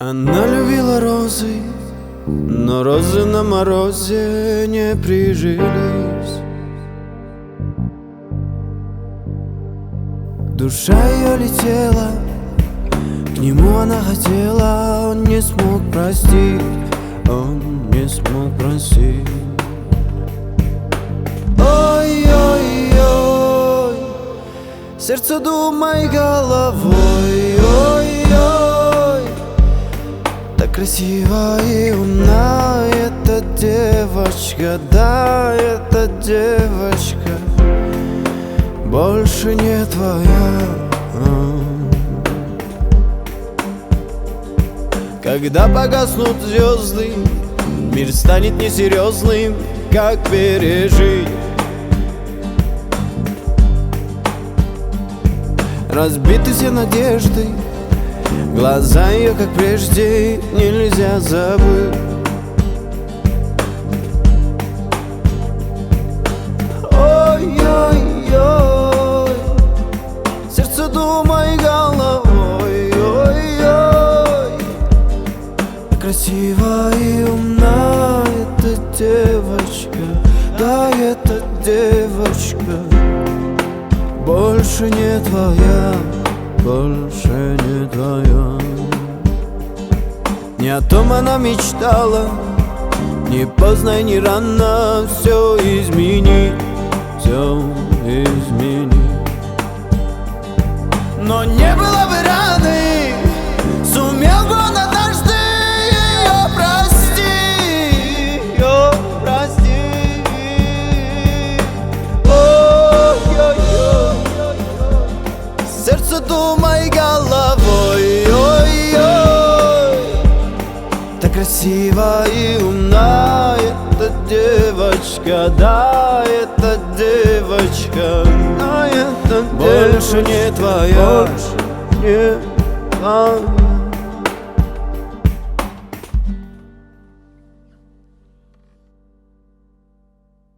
Она любила розы, но розы на морозе не прижились. Душа ее летела, к нему она хотела, он не смог простить, он не смог простить. Ой-ой-ой, сердце думай головой, ой-ой, так красиво и умна эта девочка, да, эта девочка больше не твоя. Когда погаснут звезды, мир станет несерьезным, как пережить? Разбиты все надежды, глаза ее, как прежде, нельзя забыть. Ой-ой-ой, сердце думай головой, ой-ой, красиво и умна эта девочка, да, эта девочка больше не твоя, больше не твоя. Не о том она мечтала, не поздно и не рано все изменить, все изменить. Но не было бы раны, сумел бы он однажды ее простить, ее простить. Ой-ой-ой, сердце думай головой, ой-ой, так красиво и умна эта девочка, да, эта девочка, а эта больше не твоя, больше не твоя.